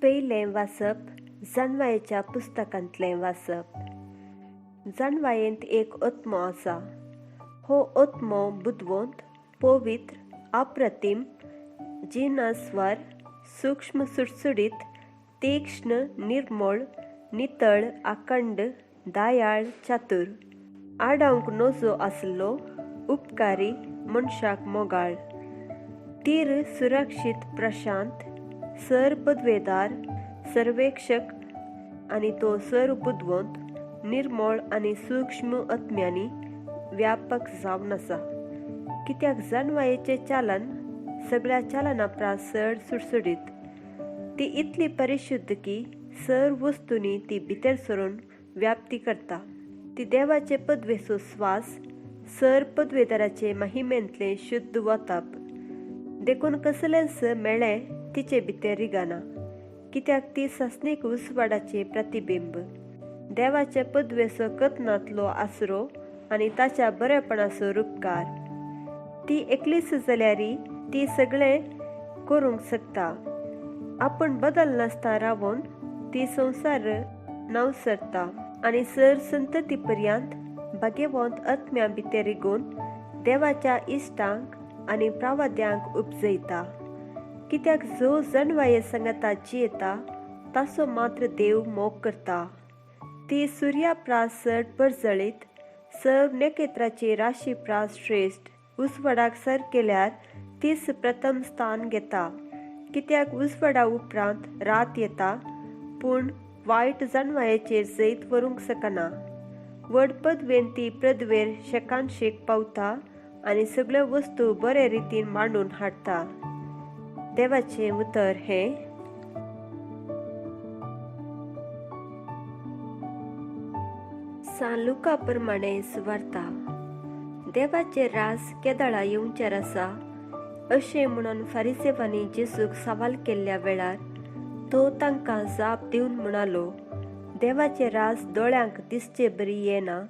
पयलें वाचप जणवायेच्या पुस्तकांतलें वाचप. जणवायेंत एक आत्मो आसा. हो आत्मो बुदवंत, पवित्र, अप्रतिम, जिनस्वर, सूक्ष्म, सुटसुटीत, तीक्ष्ण, निर्मळ, नितळ, अखंड, दयाळ, चातुर, आडावंक नजो आसलो, उपकारी, मनशाक मोगाळ, तीर सुरक्षीत, प्रशांत, सर पदवेदार, सर्वेक्षक आनी तो सर बुदवंत, निर्मळ आनी सूक्ष्म आत्म्यांनी व्यापक जावन आसा. कित्याक जणवायेचें चालन सगळ्या चालना प्रास चड सुटसुटीत. ती इतली परिशुद्ध की सर वस्तूंनी ती भितर सरून व्याप्ती करता. ती देवाचे पदवेचो स्वास, सर पदवेदाराचे महिमेंतलें शुद्ध वताप. देखून कसलेंच मेळ्ळें तिचे भितर रिगाना, कित्याक ती सस्नीक उसवाडाचे प्रतिबिंब, देवाचे पदवेचो कथनांतलो आसरो आनी ताच्या बरेपणाचो रूपकार. ती एकलीच जाल्यारी ती सगळें करूंक शकता. आपूण बदल नासता रावून ती संवसार नवसरता आनी सर संतती पर्यंत भाग्यवंत आत्म्या भितर रिगून देवाच्या इश्टांक आनी प्रावाद्यांक उपजयता. कित्याक जो जणवाये सांगता जियेता ताचो मात्र देव मोग करता. ती सुर्या प्रास चड परजळीत, सव नखेत्राची राशी प्रास श्रेष्ठ, उसवाडाक सर केल्यार तीच प्रथम स्थान घेता. कित्याक उसवाडा उपरांत रात येता, पूण वायट जणवायेचेर जैत व्हरूंक शकना. व्हड पदवेन ती पदवेर शेकानशेक पावता आनी सगळ्यो वस्तू बरे रितीन मांडून हाडटा. देवाचें उतर हें: सान लुका प्रमाणे सुवार्ता. देवाचे रास केदाळा येवंचेर आसा अशें म्हणून फारिसेवांनी जेसूक सवाल केल्ल्या वेळार तो तांकां जाप दिवन म्हणालो, देवाचे रास दोळ्यांक दिसचे बरी येना,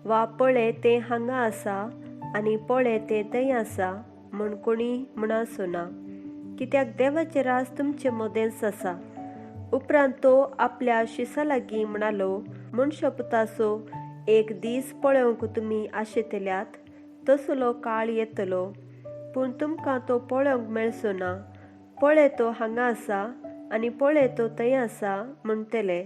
वा पळय तें हांगा आसा आनी पळय तें थंय आसा म्हूण कोणी म्हणाचो ना. कित्याक देवाचे रास तुमचे मदेंच आसा. उपरांत तो आपल्या शिसा लागीं म्हणालो, मनशापुताचो एक दीस पळोवंक तुमी आशेतल्यात, तसलो काळ येतलो, पूण तुमकां तो पळोवंक मेळचो ना. पळय तो हांगा आसा आनी पळय तो थंय आसा म्हणटले,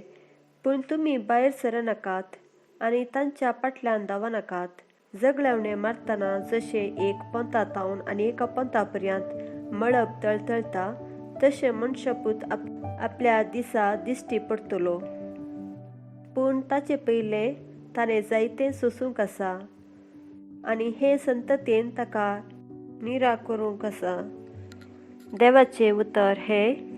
पूण तुमी भायर सरनाकात आनी तांच्या फाटल्यान धांवनाकात. जगलवणे मारतना जशें एक पंथातावन आनी एका पंथा पर्यंत मळब तळतळता, तशें मनशापूत आपल्या दिसा दिश्टी पडटलो. पूण ताचे पयलें ताणें जायतें सोसूंक आसा आनी हे संततेन ताका निराकरूंक आसा. देवाचें उतर हें: